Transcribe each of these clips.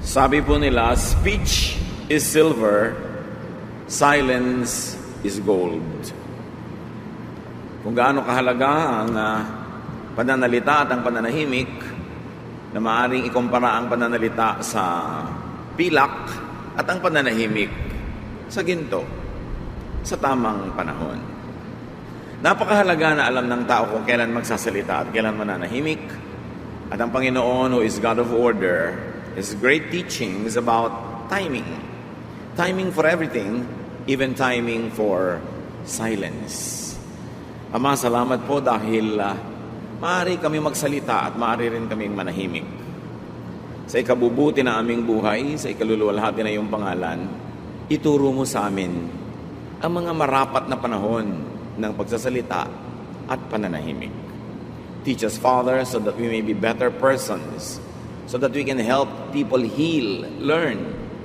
Sabi po nila, speech is silver, silence is gold. Kung gaano kahalaga ang pananalita at ang pananahimik, na maaaring ikumpara ang pananalita sa pilak at ang pananahimik sa ginto sa tamang panahon. Napakahalaga na alam ng tao kung kailan magsasalita at kailan mananahimik. At ang Panginoon, who is God of order, His great teachings about timing. Timing for everything, even timing for silence. Ama, salamat po dahil maaari kami magsalita at maaari rin kaming manahimik. Sa ikabubuti na aming buhay, sa ikaluluwalhati na iyong pangalan, ituro mo sa amin ang mga marapat na panahon ng pagsasalita at pananahimik. Teach us, Father, so that we may be better persons, so that we can help people heal, learn,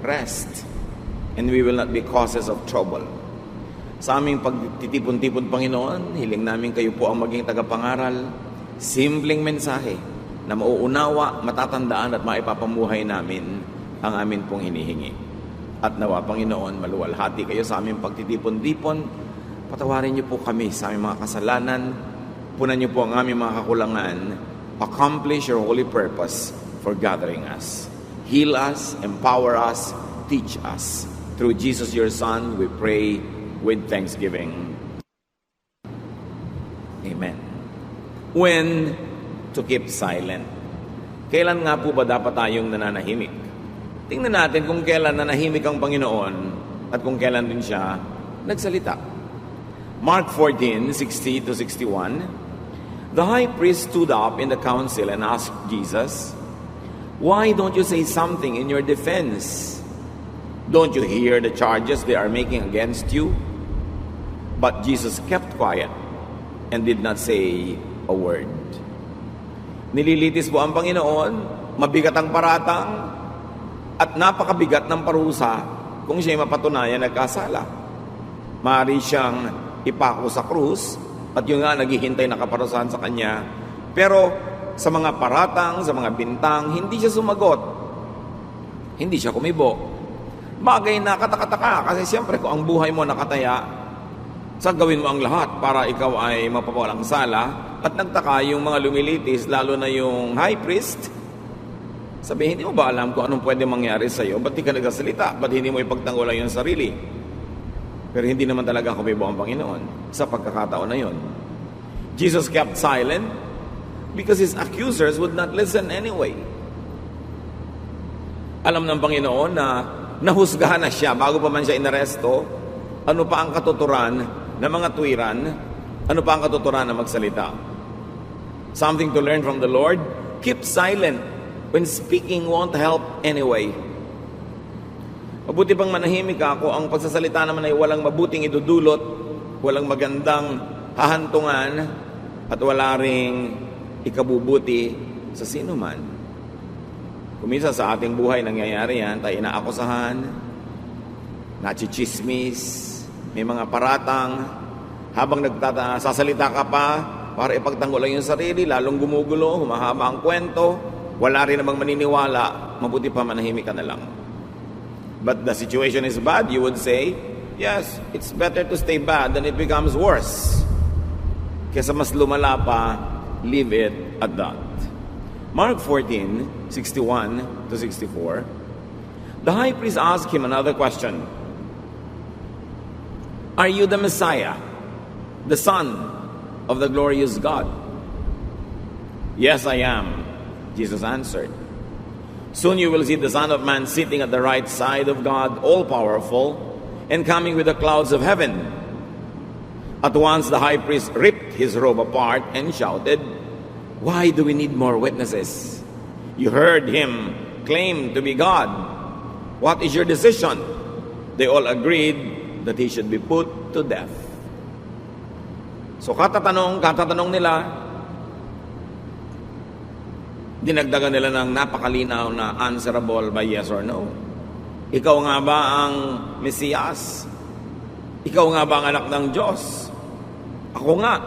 rest, and we will not be causes of trouble. Sa aming pagtitipon-tipon, Panginoon, hiling namin kayo po ang maging tagapangaral, simpleng mensahe na mauunawa, matatandaan at maipapamuhay namin ang amin pong hinihingi. At nawa, Panginoon, maluwalhati kayo sa aming pagtitipon-tipon. Patawarin niyo po kami sa aming mga kasalanan. Punan niyo po ang aming mga kakulangan. Accomplish your holy purpose for gathering us. Heal us, empower us, teach us. Through Jesus, your Son, we pray with thanksgiving. Amen. When to keep silent. Kailan nga po ba dapat tayong nananahimik? Tingnan natin kung kailan nanahimik ang Panginoon at kung kailan din siya nagsalita. Mark 14:60-61. The high priest stood up in the council and asked Jesus, "Why don't you say something in your defense? Don't you hear the charges they are making against you?" But Jesus kept quiet and did not say a word. Nililitis po ang Panginoon, mabigat ang paratang, at napakabigat ng parusa kung siya'y mapatunayan nagkasala. Maaari siyang ipako sa krus, at yung nga naghihintay na kaparusahan sa kanya. Pero sa mga paratang, sa mga bintang, hindi siya sumagot. Hindi siya kumibo. Bagay na katakataka, kasi siyempre kung ang buhay mo nakataya, sa gawin mo ang lahat para ikaw ay mapawalang sala. At nagtaka yung mga lumilitis, lalo na yung high priest. Sabi, hindi mo ba alam kung anong pwede mangyari sa iyo? Ba't di ka nagsasalita? Ba't hindi mo ipagtanggulan yung sarili? Pero hindi naman talaga kumibo ang Panginoon sa pagkakataon na yun. Jesus kept silent because his accusers would not listen anyway. Alam ng Panginoon na nahusgahan na siya bago pa man siya inaresto. Ano pa ang katuturan ng mga tuwiran? Ano pa ang katuturan na magsalita? Something to learn from the Lord? Keep silent when speaking won't help anyway. Mabuti pang manahimik ako, ang pagsasalita naman ay walang mabuting idudulot, walang magandang hahantungan, at wala ring ikabubuti sa sino man. Kumisa sa ating buhay nangyayari yan, tayo inaakusahan, nachichismis, may mga paratang, habang sasalita ka pa, para ipagtanggol lang yung sarili, lalong gumugulo, humahaba ang kwento, wala rin namang maniniwala, mabuti pa manahimik ka na lang. But the situation is bad, you would say, yes, it's better to stay bad than it becomes worse. Kesa mas lumala pa, leave it at that. Mark 14:61-64. The high priest asked him another question. Are you the Messiah, the Son of the glorious God? Yes, I am, Jesus answered. Soon you will see the Son of Man sitting at the right side of God, all-powerful, and coming with the clouds of heaven. At once the high priest ripped his robe apart and shouted, "Why do we need more witnesses? You heard him claim to be God. What is your decision?" They all agreed that he should be put to death. So katatanong nila, dinagdagan nila ng napakalinaw na answerable by yes or no. Ikaw nga ba ang Mesiyas? Ikaw nga ba ang anak ng Diyos? Ako nga,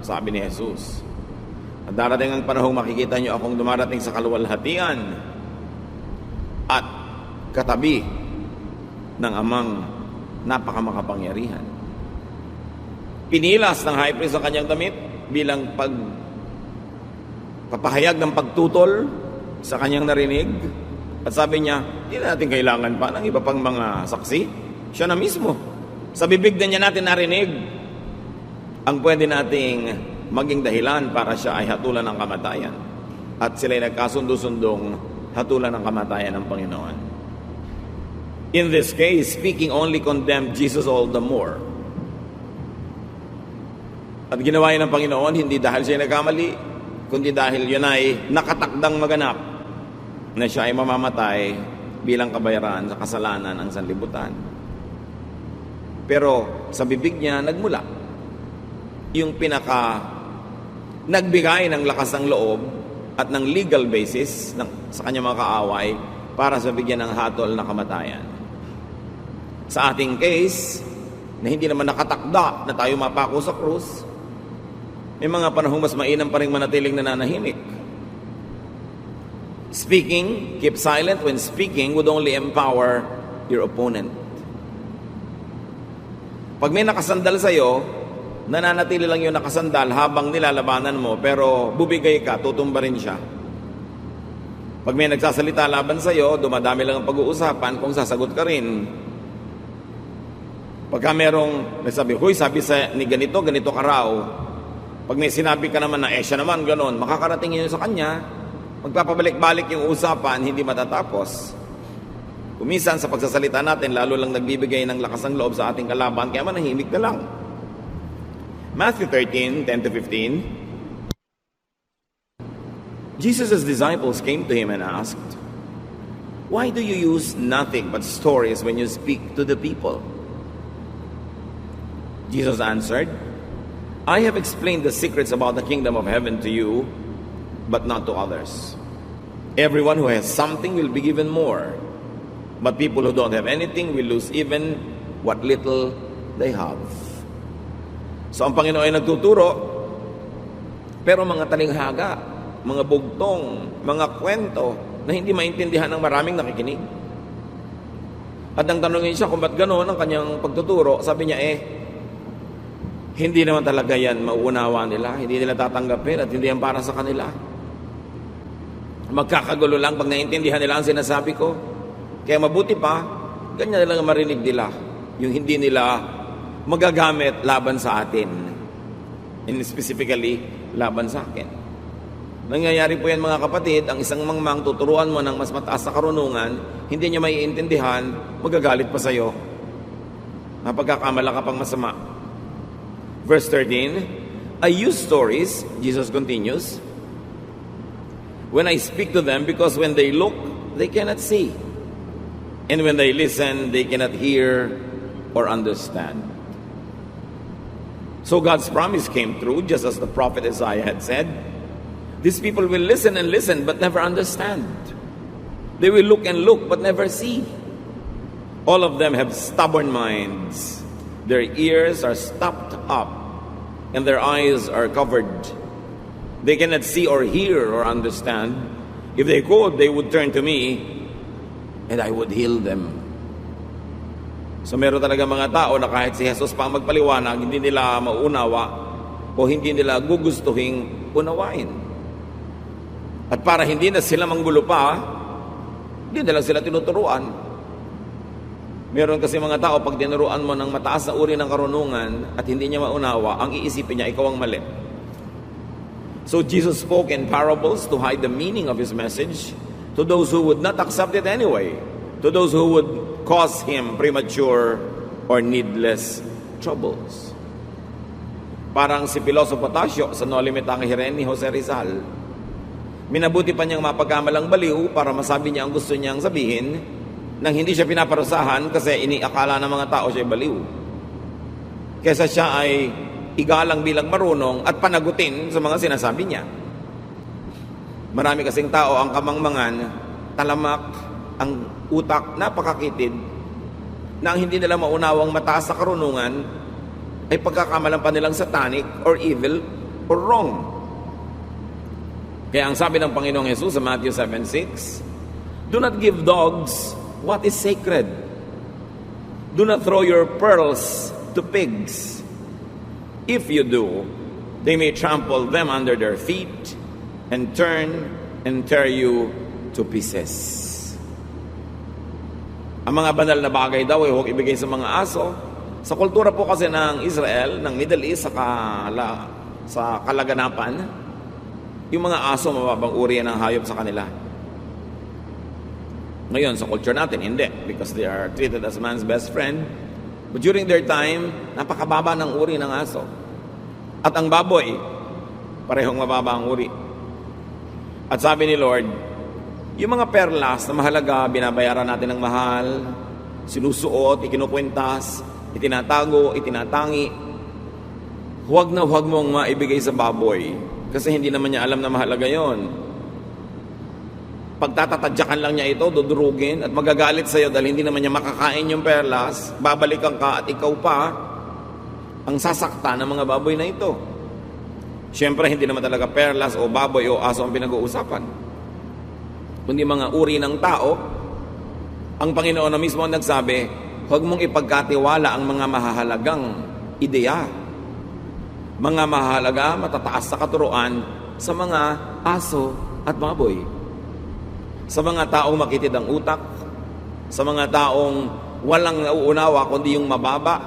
sabi ni Jesus. At darating ang panahong makikita niyo akong dumarating sa kaluwalhatian. At katabi ng amang napakamakapangyarihan. Pinilas ng high priest ang kanyang damit bilang papahayag ng pagtutol sa kanyang narinig. At sabi niya, hindi natin kailangan pa ng iba pang mga saksi. Siya na mismo. Sa bibig na niya natin narinig ang pwede nating maging dahilan para siya ay hatulan ng kamatayan. At sila ay nagkasundo-sundong hatulan ng kamatayan ng Panginoon. In this case, speaking only condemned Jesus all the more. At ginawa yun ng Panginoon, hindi dahil siya nagkamali, kundi dahil yun ay nakatakdang maganap na siya ay mamamatay bilang kabayaran sa kasalanan ng sanlibutan. Pero sa bibig niya nagmula yung nagbigay ng lakas ng loob at ng legal basis sa kanyang mga kaaway para sa bigyan ng hatol na kamatayan. Sa ating case, na hindi naman nakatakda na tayo mapako sa krus, may mga panahong mas mainam pa rin manatiling nananahimik. Speaking, keep silent when speaking would only empower your opponent. Pag may nakasandal sa'yo, nananatili lang yung nakasandal habang nilalabanan mo, pero bubigay ka, tutumba rin siya. Pag may nagsasalita laban sa'yo, dumadami lang ang pag-uusapan kung sasagot ka rin. Pagka merong nagsabi, huy, sabi ni ganito ka raw. Pag may sinabi ka naman na, siya naman, ganon, makakarating yun sa kanya, magpapabalik-balik yung usapan, hindi matatapos. Kuminsan sa pagsasalita natin, lalo lang nagbibigay ng lakas ng loob sa ating kalaban, kaya manahimik na lang. Matthew 13:10-15. Jesus' disciples came to him and asked, "Why do you use nothing but stories when you speak to the people?" Jesus answered, "I have explained the secrets about the kingdom of heaven to you, but not to others. Everyone who has something will be given more, but people who don't have anything will lose even what little they have." So ang Panginoon ay nagtuturo, pero mga talinghaga, mga bugtong, mga kwento na hindi maintindihan ng maraming nakikinig. At nang tanongin siya kung ba't gano'n ang kanyang pagtuturo, sabi niya hindi naman talaga yan mauunawa nila, hindi nila tatanggapin at hindi yan para sa kanila. Magkakagulo lang pag naintindihan nila ang sinasabi ko. Kaya mabuti pa, ganyan lang marinig nila, yung hindi nila magagamit laban sa atin, and specifically laban sa akin. Nangyayari po yan mga kapatid, ang isang mangmang tuturuan mo ng mas mataas na karunungan, hindi niya maiintindihan, magagalit pa sa'yo. Napagkakamala ka pang masama. Verse 13, I use stories, Jesus continues, when I speak to them, because when they look, they cannot see. And when they listen, they cannot hear or understand. So God's promise came true, just as the prophet Isaiah had said. These people will listen and listen, but never understand. They will look and look, but never see. All of them have stubborn minds. Their ears are stopped up, and their eyes are covered. They cannot see or hear or understand. If they could, they would turn to me, and I would heal them. So meron talaga mga tao na kahit si Jesus pa magpaliwanag, hindi nila mauunawa o hindi nila gugustuhin unawain. At para hindi na sila manggulo pa, hindi na lang sila tinuturuan. Meron kasi mga tao, pag tinuruan mo ng mataas na uri ng karunungan at hindi niya maunawa, ang iisipin niya, ikaw ang mali. So Jesus spoke in parables to hide the meaning of His message to those who would not accept it anyway, to those who would cause Him premature or needless troubles. Parang si Pilosopo Tasio sa No Limitang Hiren ni Jose Rizal. Minabuti pa niyang mapagkamalang baliw para masabi niya ang gusto niyang sabihin nang hindi siya pinaparusahan kasi iniakala ng mga tao siya baliw. Kesa siya ay igalang bilang marunong at panagutin sa mga sinasabi niya. Marami kasing tao ang kamangmangan, talamak, ang utak, napakakitid, na ang hindi nila maunawang mataas sa karunungan ay pagkakamalan pa nilang satanic or evil or wrong. Kaya ang sabi ng Panginoong Jesus sa Matthew 7:6, do not give dogs what is sacred. Do not throw your pearls to pigs. If you do, they may trample them under their feet and turn and tear you to pieces. Ang mga banal na bagay daw ay huwag ibigay sa mga aso. Sa kultura po kasi ng Israel, ng Middle East, sa kalaganapan, yung mga aso mababang uri ng hayop sa kanila. Ngayon, sa culture natin, hindi. Because they are treated as man's best friend. But during their time, napakababa ng uri ng aso. At ang baboy, parehong mababa ang uri. At sabi ni Lord, yung mga perlas na mahalaga, binabayaran natin ng mahal, sinusuot, ikinukwintas, itinatago, itinatangi. Huwag na huwag mong maibigay sa baboy kasi hindi naman niya alam na mahalaga yon. Pagtatatadyakan lang niya ito, dudurugin at magagalit sa iyo dahil hindi naman niya makakain yung perlas, babalikan ka at ikaw pa ang sasakta ng mga baboy na ito. Siyempre, hindi naman talaga perlas o baboy o aso ang pinag-uusapan, kundi mga uri ng tao. Ang Panginoon na mismo ang nagsabi, huwag mong ipagkatiwala ang mga mahahalagang ideya, mga mahalaga, matataas sa katuruan sa mga aso at baboy. Sa mga taong makitid ang utak, sa mga taong walang nauunawa kundi yung mababa,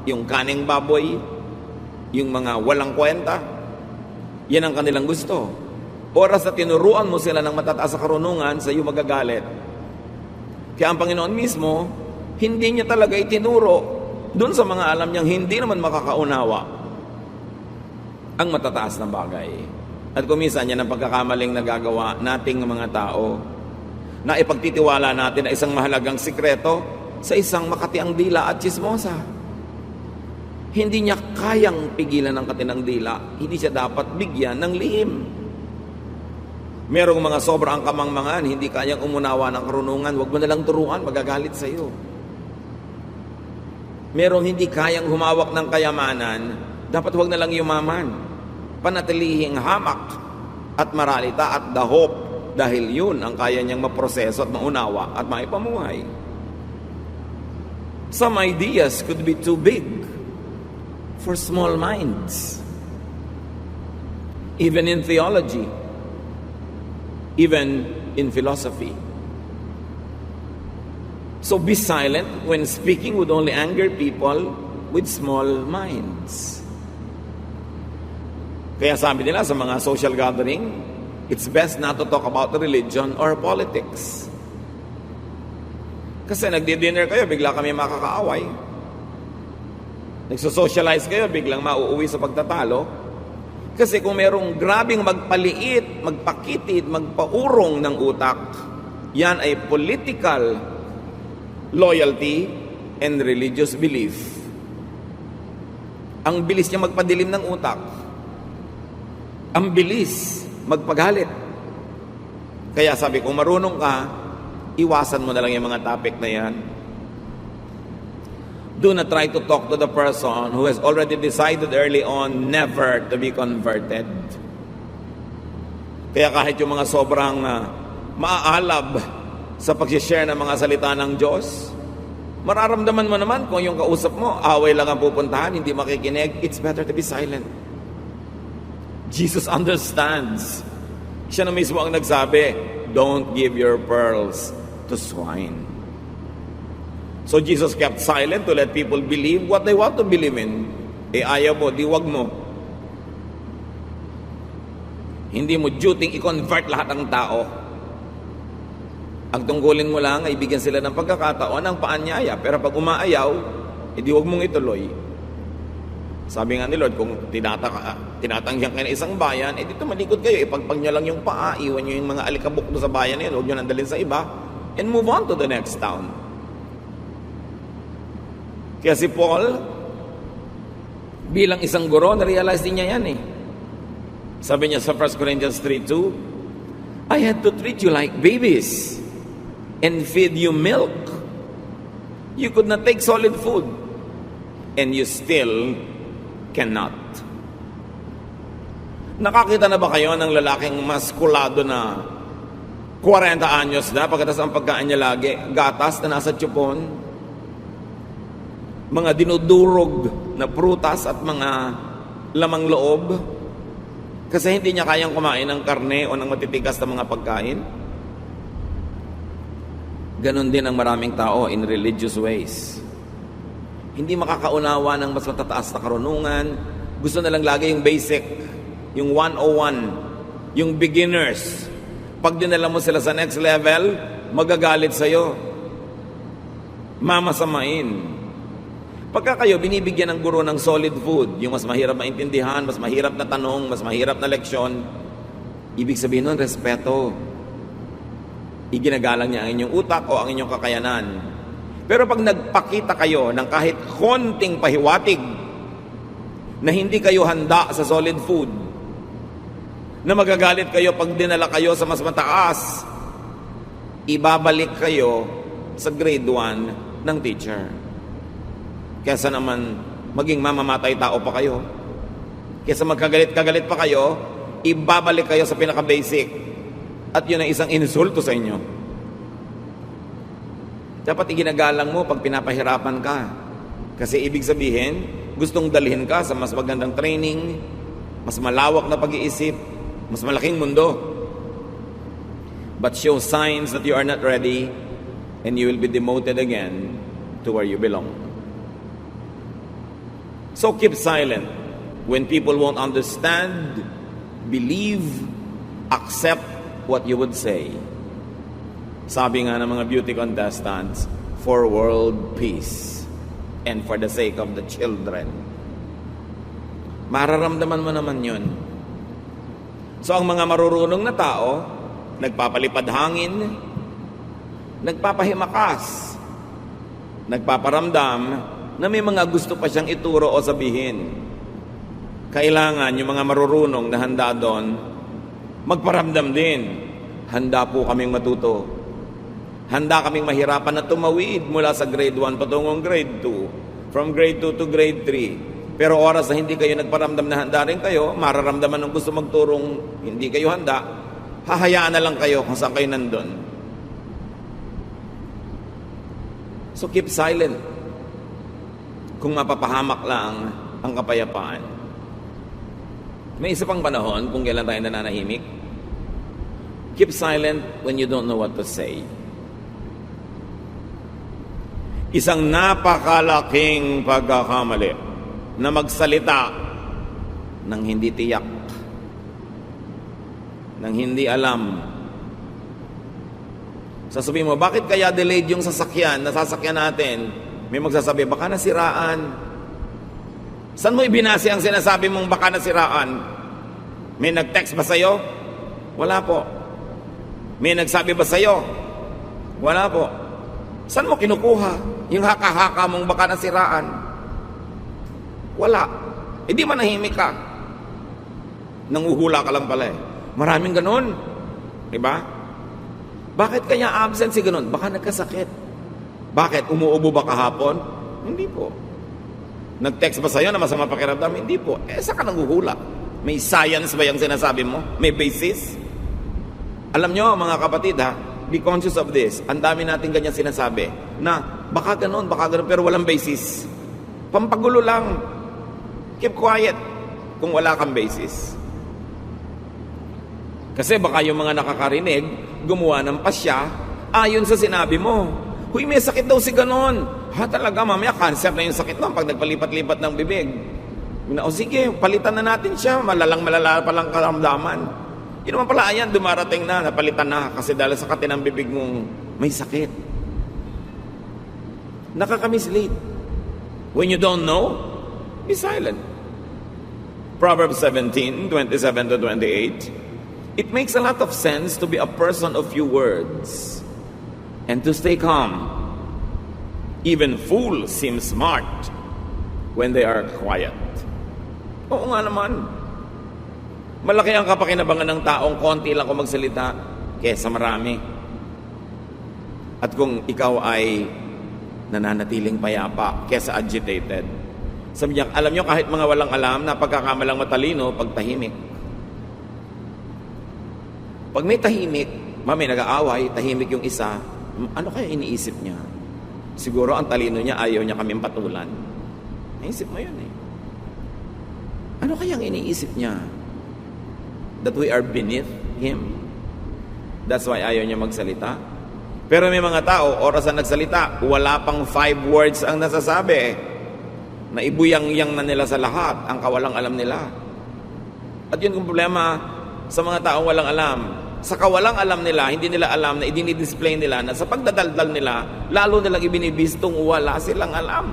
yung kaning baboy, yung mga walang kwenta, yan ang kanilang gusto. Oras na tinuruan mo sila ng matataas sa karunungan, sa iyo magagalit. Kaya ang Panginoon mismo, hindi niya talaga itinuro doon sa mga alam niyang hindi naman makakaunawa ang matataas na bagay. At kuminsan yan ang pagkakamaling nagagawa nating mga tao, na ipagtitiwala natin na isang mahalagang sikreto sa isang makatiang dila at chismosa. Hindi niya kayang pigilan ng katinang dila, hindi siya dapat bigyan ng lihim. Merong mga sobrang kamangmangan, hindi kayang umunawa ng karunungan, huwag mo nalang turuan, magagalit sa iyo. Merong hindi kayang humawak ng kayamanan, dapat huwag na lang yumaman. Panatilihing hamak at maralita at dahop, dahil yun ang kaya niyang maproseso at maunawa at maipamuhay. Some ideas could be too big for small minds. Even in theology, even in philosophy. So be silent when speaking would only anger people with small minds. Kaya sabi nila sa mga social gathering, it's best not to talk about religion or politics. Kasi nagdi-dinner kayo, bigla kami makakaaway. Nagso-socialize kayo, biglang mauuwi sa pagtatalo. Kasi kung merong grabing magpaliit, magpakitid, magpaurong ng utak, yan ay political loyalty and religious belief. Ang bilis niya magpadilim ng utak. Ang bilis magpagalit. Kaya sabi, kung marunong ka, iwasan mo na lang yung mga topic na yan. Do not try to talk to the person who has already decided early on never to be converted. Kaya kahit yung mga sobrang maaalab sa pag-share ng mga salita ng Diyos, mararamdaman mo naman kung yung kausap mo, away lang ang pupuntahan, hindi makikinig, it's better to be silent. Jesus understands. Siya na mismo ang nagsabi, don't give your pearls to swine. So Jesus kept silent to let people believe what they want to believe in. Ayaw mo, di wag mo. Hindi mo duty i-convert lahat ng tao. Ang tungkulin mo lang ay bigyan sila ng pagkakataon ng paanyaya. Pero pag umaayaw, di wag mong ituloy. Sabi nga ni Lord, kung tinatanggihan kayo ng isang bayan, dito malikod kayo, ipagpag nyo lang yung paa, iwan nyo yung mga alikabok doon sa bayan na yun, huwag nyo nandalin sa iba, and move on to the next town. Kaya si Paul, bilang isang guro, na-realize din niya yan eh. Sabi niya sa 1 Corinthians 3:2, I had to treat you like babies and feed you milk. You could not take solid food, and you still cannot. Nakakita na ba kayo ng lalaking maskulado na 40 anyos na, pagkatapos ang pagkain niya lagi, gatas na nasa tiyupon, mga dinudurog na prutas at mga lamang loob, kasi hindi niya kayang kumain ng karne o ng matitigas na mga pagkain. Ganon din ang maraming tao in religious ways. Hindi makakaunawa ng mas matataas na karunungan. Gusto na lang lagi yung basic, yung 101, yung beginners. Pag dinala mo sila sa next level, magagalit sa'yo. Mamasamain. Pagka kayo binibigyan ng guro ng solid food, yung mas mahirap maintindihan, mas mahirap na tanong, mas mahirap na leksyon, ibig sabihin nun, respeto. Iginagalang niya ang inyong utak o ang inyong kakayanan. Pero pag nagpakita kayo ng kahit konting pahiwatig na hindi kayo handa sa solid food, na magagalit kayo pag dinala kayo sa mas mataas, ibabalik kayo sa grade 1 ng teacher. Kesa naman maging mamamatay tao pa kayo. Kesa magkagalit-kagalit pa kayo, ibabalik kayo sa pinaka-basic. At yun ang isang insulto sa inyo. Dapat iginagalang mo pag pinapahirapan ka. Kasi ibig sabihin, gustong dalhin ka sa mas magandang training, mas malawak na pag-iisip, mas malaking mundo. But show signs that you are not ready and you will be demoted again to where you belong. So keep silent when people won't understand, believe, accept what you would say. Sabi nga ng mga beauty contestants, for world peace and for the sake of the children. Mararamdaman mo naman yun. So ang mga marurunong na tao, nagpapalipad hangin, nagpapahimakas, nagpaparamdam na may mga gusto pa siyang ituro o sabihin. Kailangan yung mga marurunong na handa doon, magparamdam din. Handa po kaming matuto. Handa kaming mahirapan na tumawid mula sa grade 1 patungong grade 2. From grade 2 to grade 3. Pero oras na hindi kayo nagparamdam na handa rin kayo, mararamdaman ng gusto magturong hindi kayo handa, hahayaan na lang kayo kung saan kayo nandun. So keep silent kung mapapahamak lang ang kapayapaan. May isa pang panahon kung kailan tayo nananahimik. Keep silent when you don't know what to say. Isang napakalaking pagkakamali na magsalita ng hindi tiyak, ng hindi alam. Sasabihin mo, bakit kaya delayed yung sasakyan, nasasakyan natin? May magsasabi, baka nasiraan. Saan mo ibinase ang sinasabi mong baka nasiraan? May nag-text ba sa'yo? Wala po. May nagsabi ba sa'yo? Wala po. Saan mo kinukuha yung haka-haka mong baka nasiraan? Wala. E di manahimik ka. Nanguhula ka lang pala eh. Maraming ganun. Diba? Bakit kanya absent si ganun? Baka nagkasakit. Bakit? Umuubo ba kahapon? Hindi po. Nag-text ba sa'yo na masama pakiramdam? Hindi po. Eh, saan ka nanguhula? May science ba yung sinasabi mo? May basis? Alam nyo, mga kapatid ha, be conscious of this. Ang dami natin ganyan sinasabi na baka ganun, pero walang basis. Pampagulo lang. Keep quiet kung wala kang basis. Kasi baka yung mga nakakarinig, gumawa ng pasya ayon sa sinabi mo. Huy, may sakit daw si ganon. Ha, talaga, mamaya cancer na yung sakit mo pag nagpalipat-lipat ng bibig. O sige, palitan na natin siya. Malala palang karamdaman. Yun naman pala, ayan, dumarating na, napalitan na kasi dahil sa kati ng bibig mong may sakit. Nakakamislead. When you don't know, be silent. Proverbs 17:27 to 28. It makes a lot of sense to be a person of few words and to stay calm. Even fools seem smart when they are quiet. Oo nga naman. Malaki ang kapakinabangan ng taong konti lang kung magsalita kesa marami. At kung ikaw ay nananatiling payapa kesa agitated. Sabi niya, alam niyo kahit mga walang alam na pagkakamalang matalino, pag tahimik. Pag may tahimik, May nag-aaway, tahimik yung isa. Ano kaya iniisip niya? Siguro ang talino niya, ayaw niya kaming patulan. Naisip mo yun eh. Ano kaya ang iniisip niya? That we are beneath him? That's why ayaw niya magsalita? Pero may mga tao, oras na nagsalita, wala pang 5 words ang nasasabi. Naibuyang-yang na nila sa lahat, ang kawalang alam nila. At yun ang problema sa mga taong walang alam. Sa kawalang alam nila, hindi nila alam na idinidisplay nila na sa pagdadaldal nila, lalo nilang ibinibistong wala silang alam.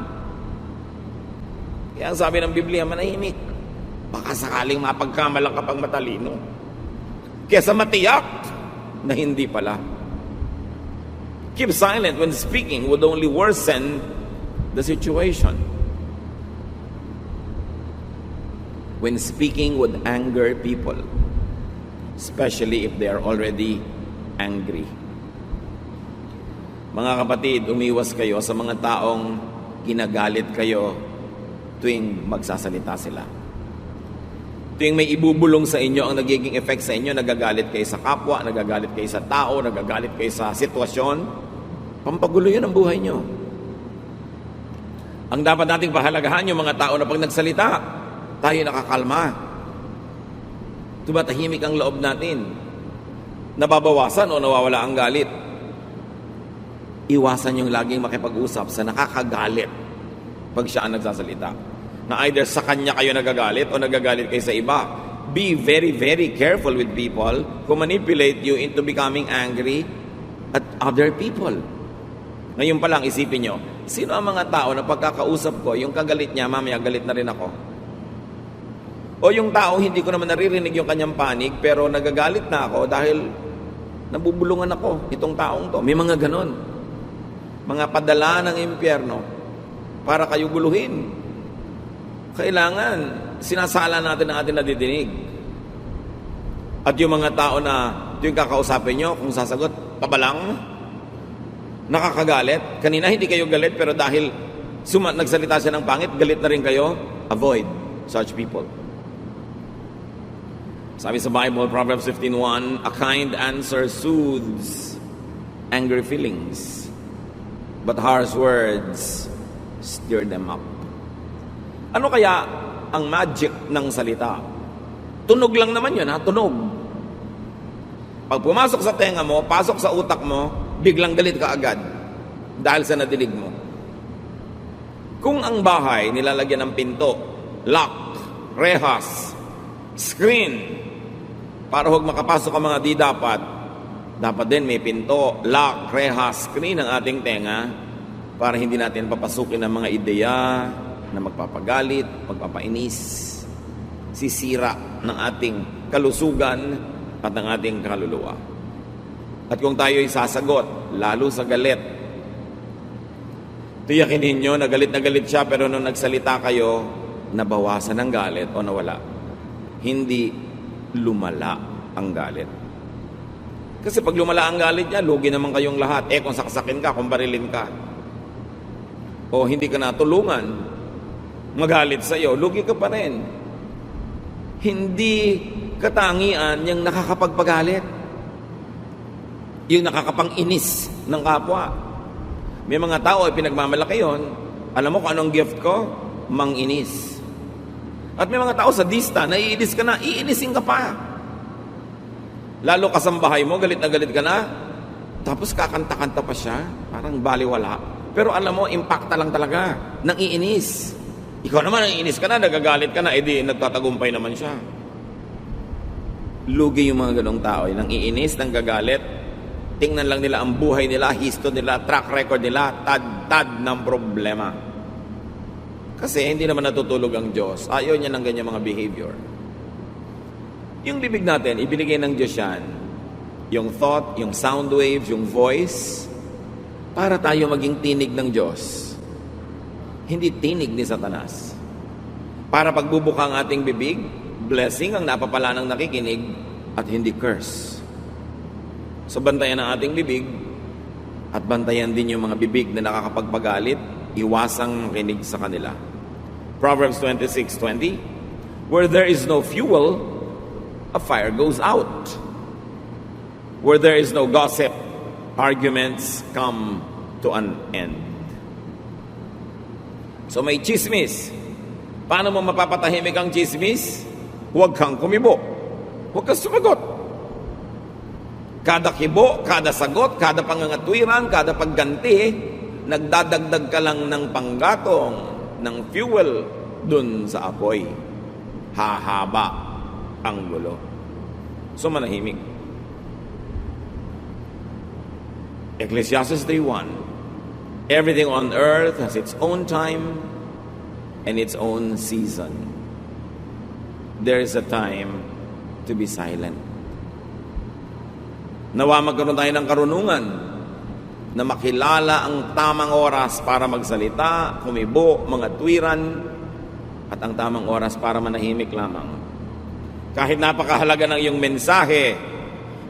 Kaya ang sabi ng Biblia, manahimik. Baka sakaling mapagkamalang ka pang matalino. Kesa matiyak na hindi pala. Keep silent when speaking would only worsen the situation. When speaking would anger people, especially if they are already angry. Mga kapatid, umiwas kayo sa mga taong ginagalit kayo tuwing magsasalita sila. Tuwing may ibubulong sa inyo, ang nagiging effect sa inyo, nagagalit kayo sa kapwa, nagagalit kayo sa tao, nagagalit kayo sa sitwasyon, pampagulo yun ang buhay nyo. Ang dapat nating pahalagahan yung mga tao na pag nagsalita, tayo nakakalma. Tumatahimik ang loob natin. Nababawasan o nawawala ang galit. Iwasan yung laging makipag-usap sa nakakagalit pag siya ang nagsasalita. Na either sa kanya kayo nagagalit o nagagalit kayo sa iba. Be very, very careful with people who manipulate you into becoming angry at other people. Ngayon pa lang, isipin nyo, sino ang mga tao na pagkakausap ko, yung kagalit niya, mamaya galit na rin ako? O yung tao, hindi ko naman naririnig yung kanyang panig, pero nagagalit na ako dahil nabubulungan ako, itong taong to. May mga ganon. Mga padala ng impyerno para kayo guluhin. Kailangan, sinasala natin ang ating nadidinig. At yung mga tao na yung kakausapin nyo, kung sasagot, pabalang, nakakagalit. Kanina hindi kayo galit, pero dahil nagsalita siya ng pangit, galit na rin kayo, avoid such people. Sabi sa Bible, Proverbs 15:1, a kind answer soothes angry feelings, but harsh words stir them up. Ano kaya ang magic ng salita? Tunog lang naman yun, ha? Tunog. Pag pumasok sa tenga mo, pasok sa utak mo, biglang galit ka agad dahil sa nadinig mo. Kung ang bahay nilalagyan ng pinto, lock, rehas, screen, para huwag makapasok ang mga di dapat din may pinto, lock, rehas, screen ang ating tenga para hindi natin papasukin ang mga ideya na magpapagalit, magpapainis, sisira ng ating kalusugan at ng ating kaluluwa. At kung tayo'y sasagot, lalo sa galit, tiyakin ninyo na galit siya, pero nung nagsalita kayo, nabawasan ang galit o nawala. Hindi lumala ang galit. Kasi pag lumala ang galit niya, lugi naman kayong lahat. Kung saksakin ka, kung barilin ka, o hindi ka natulungan, magalit sa iyo, lugi ka pa rin. Hindi katangian yung nakakapagpagalit, yung nakakapang-inis ng kapwa. May mga tao ay pinagmamalaki yun. Alam mo kung anong gift ko? Mang-inis. At may mga tao sa dista, naiinis ka na, iinisin ka pa. Lalo kasambahay mo, galit ka na, tapos kakanta-kanta pa siya, parang baliwala. Pero alam mo, impacta lang talaga, nang iinis. Ikaw naman, naiinis ka na, nagagalit ka na, edi nagtatagumpay naman siya. Lugi yung mga ganong tao, nang iinis, nang gagalit, tingnan lang nila ang buhay nila, history nila, track record nila, tad ng problema. Kasi hindi naman natutulog ang Diyos. Ayaw niya ng ganyan mga behavior. Yung bibig natin, ibinigay ng Diyos yan. Yung thought, yung sound waves, yung voice, para tayo maging tinig ng Diyos. Hindi tinig ni Satanas. Para pagbubuka ang ating bibig, blessing ang napapala ng nakikinig at hindi curse. So bantayan ang ating bibig at bantayan din yung mga bibig na nakakapagpagalit, iwasang makinig sa kanila. Proverbs 26:20, where there is no fuel, a fire goes out. Where there is no gossip, arguments come to an end. So may chismis. Paano mo mapapatahimik ang chismis? Huwag kang kumibo. Huwag kang sumagot. Kada kibo, kada sagot, kada pangangatwiran, kada pagganti, nagdadagdag ka lang ng panggatong, ng fuel dun sa apoy. Hahaba ang gulo. So manahimik. Ecclesiastes 3:1. Everything on earth has its own time and its own season. There is a time to be silent. Nawa magkaroon tayo ng karunungan na makilala ang tamang oras para magsalita, kumibo, mga tuwiran, at ang tamang oras para manahimik lamang. Kahit napakahalaga ng iyong mensahe,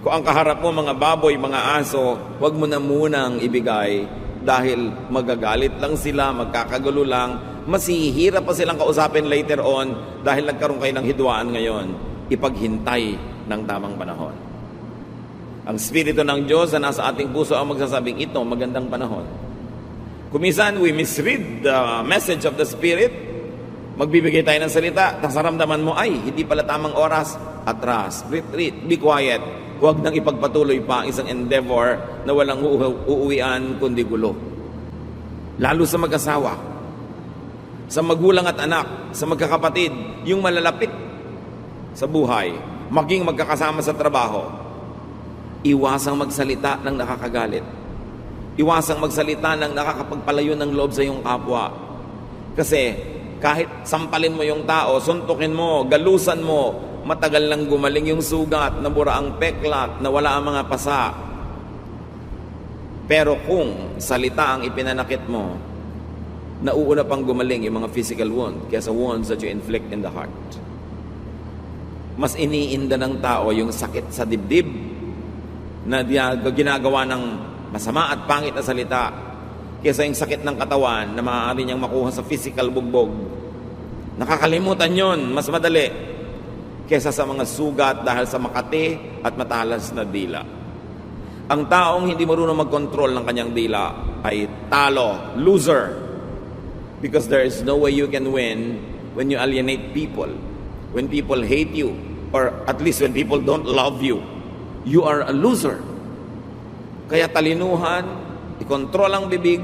kung ang kaharap mo mga baboy, mga aso, huwag mo na munang ibigay dahil magagalit lang sila, magkakagulo lang, masihihirap pa silang kausapin later on dahil nagkaroon kayo ng hidwaan ngayon. Ipaghintay ng tamang panahon. Ang Espiritu ng Diyos na nasa ating puso ang magsasabing ito, magandang panahon. Kumisan, we misread the message of the Spirit. Magbibigay tayo ng salita, tapos naramdaman mo, ay, hindi pala tamang oras. Atras, retreat, be quiet. Huwag nang ipagpatuloy pa ang isang endeavor na walang uuwian kundi gulo. Lalo sa mag-asawa, sa magulang at anak, sa magkakapatid, yung malalapit sa buhay, maging magkakasama sa trabaho, iwasang magsalita ng nakakagalit. Iwasang magsalita ng nakakapagpalayo ng loob sa iyong kapwa. Kasi kahit sampalin mo yung tao, suntukin mo, galusan mo, matagal lang gumaling yung sugat, nabura ang peklat, nawala ang mga pasa. Pero kung salita ang ipinanakit mo, nauuna pang gumaling yung mga physical wound kaysa wounds that you inflict in the heart. Mas iniinda ng tao yung sakit sa dibdib na ginagawa ng masama at pangit na salita kaysa yung sakit ng katawan na maaari niyang makuha sa physical bugbog. Nakakalimutan yon, mas madali kaysa sa mga sugat dahil sa makati at matalas na dila. Ang taong hindi marunong mag-control ng kanyang dila ay talo, loser. Because there is no way you can win when you alienate people. When people hate you, or at least when people don't love you, you are a loser. Kaya talinuhan, ikontrol ang bibig,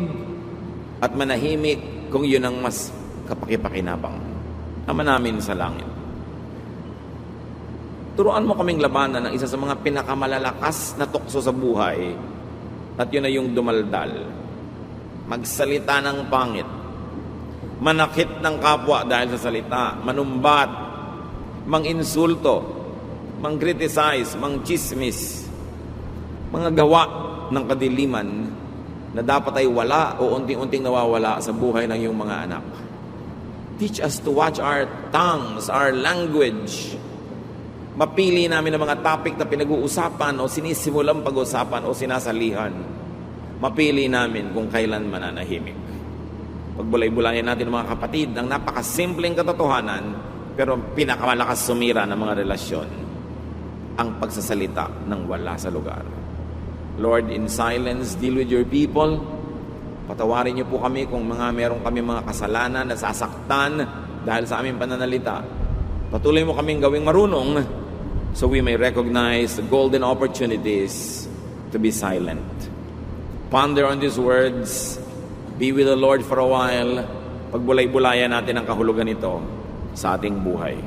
at manahimik kung yun ang mas kapakipakinabang. Ama namin sa langit, turuan mo kaming labanan ng isa sa mga pinakamalalakas na tukso sa buhay, at yun ay yung dumaldal. Magsalita ng pangit, manakit ng kapwa dahil sa salita, manumbat, manginsulto, mangcriticize, mangchismis, mga gawa ng kadiliman na dapat ay wala o unting-unting nawawala sa buhay ng iyong mga anak. Teach us to watch our tongues, our language. Mapili namin ang mga topic na pinag-uusapan o sinisimulang pag-usapan o sinasalihan. Mapili namin kung kailan mananahimik. Pagbulay-bulayan natin mga kapatid ang napakasimpleng katotohanan pero pinakamalakas sumira ng mga relasyon, ang pagsasalita ng wala sa lugar. Lord, in silence, deal with your people. Patawarin niyo po kami kung meron kami mga kasalanan na sasaktan dahil sa aming pananalita. Patuloy mo kaming gawing marunong so we may recognize the golden opportunities to be silent. Ponder on these words. Be with the Lord for a while. Pagbulay-bulayan natin ang kahulugan nito sa ating buhay.